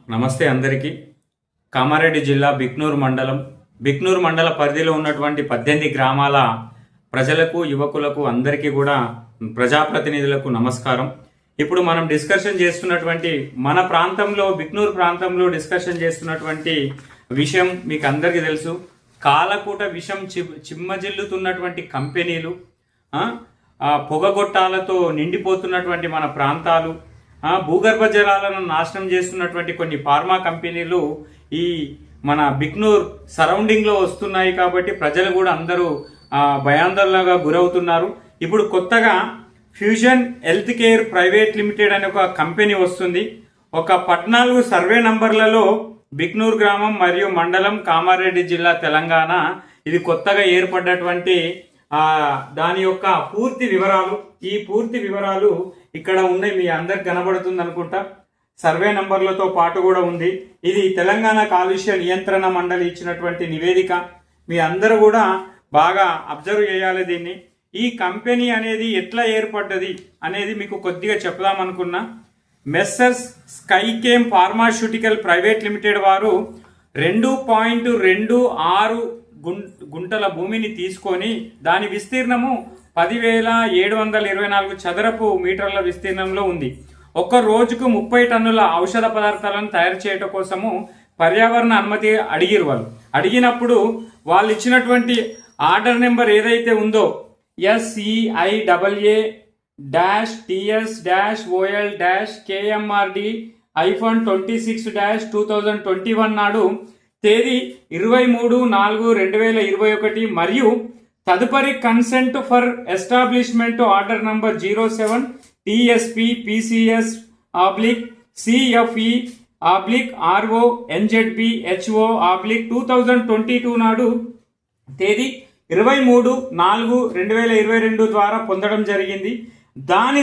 నమస్తే అందరికీ. కామారెడ్డి జిల్లా బిక్నూరు మండల పరిధిలో ఉన్నటువంటి 18 గ్రామాల ప్రజలకు, యువకులకు అందరికీ కూడా ప్రజాప్రతినిధులకు నమస్కారం. ఇప్పుడు మనం డిస్కషన్ చేస్తున్నటువంటి మన ప్రాంతంలో బిక్నూరు ప్రాంతంలో డిస్కషన్ చేస్తున్నటువంటి విషయం మీకు అందరికీ తెలుసు. కాలకూట విషం చిమ్మజిల్లుతున్నటువంటి కంపెనీలు, పొగగొట్టాలతో నిండిపోతున్నటువంటి మన ప్రాంతాలు, భూగర్భ జలాలను నాశనం చేస్తున్నటువంటి కొన్ని ఫార్మా కంపెనీలు ఈ మన బిక్నూర్ సరౌండింగ్లో వస్తున్నాయి. కాబట్టి ప్రజలు కూడా అందరూ భయాందోళనగా గురవుతున్నారు. ఇప్పుడు కొత్తగా fusion health care private limited అనే ఒక కంపెనీ వస్తుంది. ఒక 14 సర్వే నంబర్లలో బిక్నూర్ గ్రామం మరియు మండలం, కామారెడ్డి జిల్లా, తెలంగాణ, ఇది కొత్తగా ఏర్పడ్డటువంటి దాని యొక్క పూర్తి వివరాలు ఇక్కడ ఉన్నాయి. మీ అందరికి కనబడుతుంది అనుకుంటా. సర్వే నంబర్లతో పాటు కూడా ఉంది. ఇది తెలంగాణ కాలుష్య నియంత్రణ మండలి ఇచ్చినటువంటి నివేదిక. మీ అందరూ కూడా బాగా అబ్జర్వ్ చేయాలి దీన్ని. ఈ కంపెనీ అనేది ఎట్లా ఏర్పడ్డది అనేది మీకు కొద్దిగా చెప్దామనుకున్నా. మెస్సర్స్ స్కైకేమ్ ఫార్మాస్యూటికల్ ప్రైవేట్ లిమిటెడ్ వారు 2.26 గుంటల భూమిని తీసుకొని దాని విస్తీర్ణము 10,724 చదరపు మీటర్ల విస్తీర్ణంలో ఉంది. ఒక్క రోజుకు 30 టన్నుల ఔషధ పదార్థాలను తయారు చేయడం కోసము పర్యావరణ అనుమతి అడిగినప్పుడు వాళ్ళు ఇచ్చినటువంటి ఆర్డర్ నెంబర్ ఏదైతే ఉందో SEIAA-TS-OL-KMRD-26-2021 నాడు తేదీ 23/4/2021 మరియు తదుపరి consent for establishment order number 07 TSP-PCS/CFE/RO-NZB-HO/2022 నాడు తేదీ 23/4/2022 ద్వారా పొందడం జరిగింది. దాని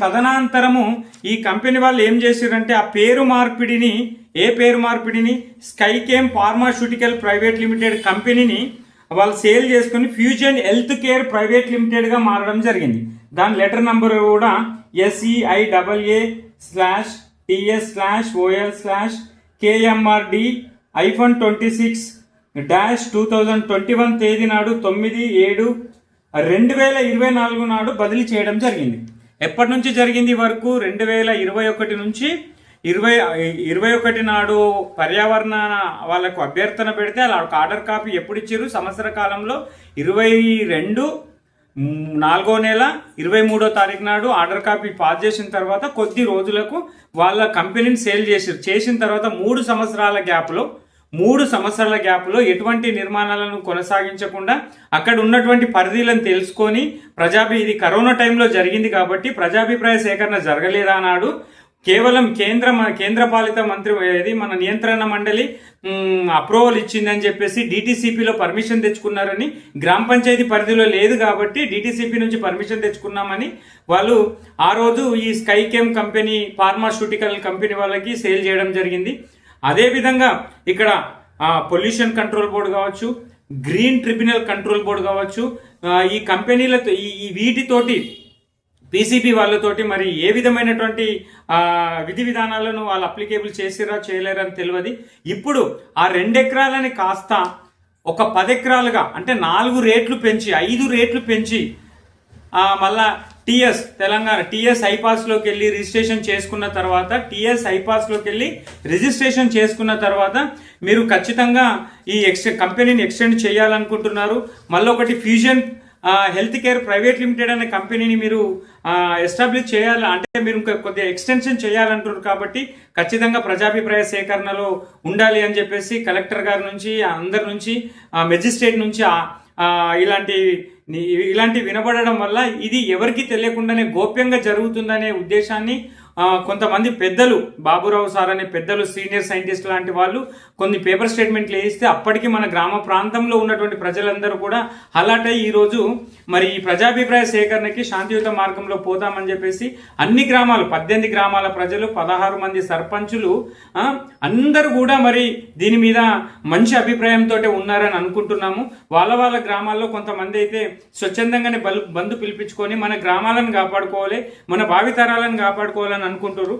తదనంతరము ఈ కంపెనీ వాళ్ళు ఏం చేశారంటే ఆ పేరు మార్పిడిని స్కైకేమ్ ఫార్మాస్యూటికల్ ప్రైవేట్ లిమిటెడ్ కంపెనీని వాళ్ళు సేల్ చేసుకుని ఫ్యూజన్ హెల్త్ కేర్ ప్రైవేట్ లిమిటెడ్గా మారడం జరిగింది. దాని లెటర్ నంబర్ కూడా SEIAA-TS/OL/KMRD-26-2021 తేదీ నాడు 9/7/2024 నాడు బదిలీ చేయడం జరిగింది. ఎప్పటి నుంచి జరిగింది వరకు 2021 నుంచి 2021 నాడు పర్యావరణ వాళ్ళకు అభ్యర్థన పెడితే వాళ్ళకి ఆర్డర్ కాపీ ఎప్పుడు ఇచ్చారు? సంవత్సర కాలంలో 22/4/23 తారీఖు నాడు ఆర్డర్ కాపీ పాస్ చేసిన తర్వాత కొద్ది రోజులకు వాళ్ళ కంపెనీని సేల్ చేసిన తర్వాత 3 సంవత్సరాల గ్యాప్లో ఎటువంటి నిర్మాణాలను కొనసాగించకుండా అక్కడ ఉన్నటువంటి పరిధిలను తెలుసుకొని ఇది కరోనా టైంలో జరిగింది కాబట్టి ప్రజాభిప్రాయ సేకరణ జరగలేదా నాడు కేవలం కేంద్ర పాలిత మంత్రి మన నియంత్రణ మండలి అప్రూవల్ ఇచ్చిందని చెప్పేసి డిటిసిపిలో పర్మిషన్ తెచ్చుకున్నారని, గ్రామ పంచాయతీ పరిధిలో లేదు కాబట్టి డిటిసిపి నుంచి పర్మిషన్ తెచ్చుకున్నామని వాళ్ళు ఆ రోజు ఈ స్కైకేమ్ కంపెనీ ఫార్మాస్యూటికల్ కంపెనీ వాళ్ళకి సేల్ చేయడం జరిగింది. అదేవిధంగా ఇక్కడ పొల్యూషన్ కంట్రోల్ బోర్డు కావచ్చు, గ్రీన్ ట్రిబ్యునల్ కంట్రోల్ బోర్డు కావచ్చు, ఈ కంపెనీలతో వీటితోటి పీసీబీ వాళ్ళతోటి మరి ఏ విధమైనటువంటి విధి విధానాలను వాళ్ళు అప్లికేబుల్ చేసిరా చేయలేరని తెలియదు. ఇప్పుడు ఆ 2 ఎకరాలని కాస్త ఒక 10 ఎకరాలుగా అంటే 5 రెట్లు పెంచి మళ్ళా తెలంగాణ టీఎస్ ఐపాస్లోకి వెళ్ళి రిజిస్ట్రేషన్ చేసుకున్న తర్వాత మీరు ఖచ్చితంగా ఈ కంపెనీని ఎక్స్టెండ్ చేయాలనుకుంటున్నారు. మళ్ళీ ఒకటి fusion health care private limited అనే కంపెనీని మీరు ఎస్టాబ్లిష్ చేయాలి అంటే మీరు కొద్దిగా ఎక్స్టెన్షన్ చేయాలంటున్నారు. కాబట్టి ఖచ్చితంగా ప్రజాభిప్రాయ సేకరణలో ఉండాలి అని చెప్పేసి కలెక్టర్ గారి నుంచి, అందరి నుంచి, మెజిస్ట్రేట్ నుంచి ఇలాంటి వినబడడం వల్ల ఇది ఎవరికి తెలియకుండానే గోప్యంగా జరుగుతుందనే ఉద్దేశాన్ని కొంతమంది పెద్దలు, బాబురావు సార్ అనే పెద్దలు, సీనియర్ సైంటిస్ట్ లాంటి వాళ్ళు కొన్ని పేపర్ స్టేట్మెంట్లు వేస్తే అప్పటికి మన గ్రామ ప్రాంతంలో ఉన్నటువంటి ప్రజలందరూ కూడా అలర్ట్ అయ్యి ఈరోజు మరి ఈ ప్రజాభిప్రాయ సేకరణకి శాంతియుత మార్గంలో పోతామని చెప్పేసి అన్ని గ్రామాలు 18 గ్రామాల ప్రజలు, 16 మంది సర్పంచులు అందరూ కూడా మరి దీని మీద మంచి అభిప్రాయంతో ఉన్నారని అనుకుంటున్నాము. వాళ్ళ గ్రామాల్లో కొంతమంది అయితే స్వచ్ఛందంగానే బంధు పిలిపించుకొని మన గ్రామాలను కాపాడుకోవాలి, మన భావితరాలను కాపాడుకోవాలని అనుకుంటారు.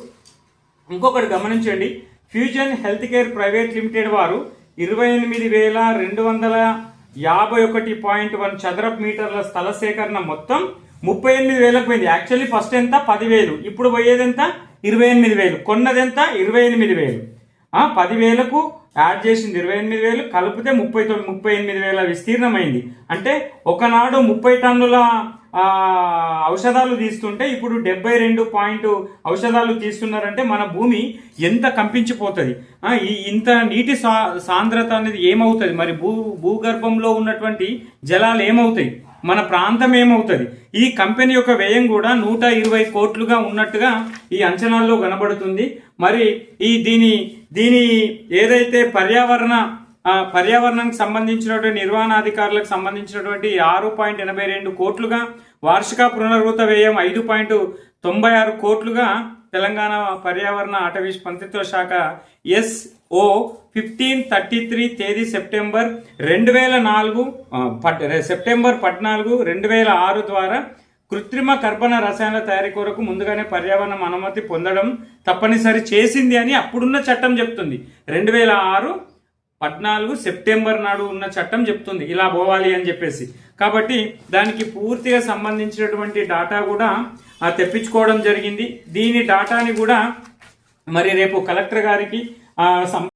ఇంకొకటి గమనించండి, fusion health care private limited వారు 28,251.1 చదరపు మీటర్ల స్థల సేకరణ మొత్తం 38,000కు పోయింది. యాక్చువల్లీ ఫస్ట్ ఎంత 10,000, ఇప్పుడు పోయేది ఎంత 28,000. కొన్నది ఎంత 28,000. 10,000కు యాడ్ చేసింది 28,000, కలిపితే 38,000 విస్తీర్ణమైంది. అంటే ఒకనాడు 30 టన్నుల ఔషధాలు తీస్తుంటే ఇప్పుడు 72 ఔషధాలు తీస్తున్నారంటే మన భూమి ఎంత కంపించిపోతుంది. ఇంత నీటి సాంద్రత అనేది ఏమవుతుంది, మరి భూగర్భంలో ఉన్నటువంటి జలాలు ఏమవుతాయి, మన ప్రాంతం ఏమవుతుంది. ఈ కంపెనీ యొక్క వ్యయం కూడా 120 కోట్లుగా ఉన్నట్టుగా ఈ అంచనాల్లో కనబడుతుంది. మరి దీని ఏదైతే పర్యావరణానికి సంబంధించినటువంటి నిర్వహణాధికారులకు సంబంధించినటువంటి 6.82 కోట్లుగా, వార్షిక పునరావృత వ్యయం 5.96 కోట్లుగా తెలంగాణ పర్యావరణ అటవీ మంత్రిత్వ శాఖ SO 1533 తేదీ సెప్టెంబర్ 14, 2006 ద్వారా కృత్రిమ కర్బన రసాయనాల తయారీ కొరకు ముందుగానే పర్యావరణం అనుమతి పొందడం తప్పనిసరి చేసింది అని అప్పుడున్న చట్టం చెప్తుంది. 2006 సెప్టెంబర్ నాడు ఉన్న చట్టం చెప్తుంది ఇలా పోవాలి అని చెప్పేసి. కాబట్టి దానికి పూర్తిగా సంబంధించినటువంటి డాటా కూడా తెప్పించుకోవడం జరిగింది. దీని డాటాని కూడా మరి రేపు కలెక్టర్ గారికి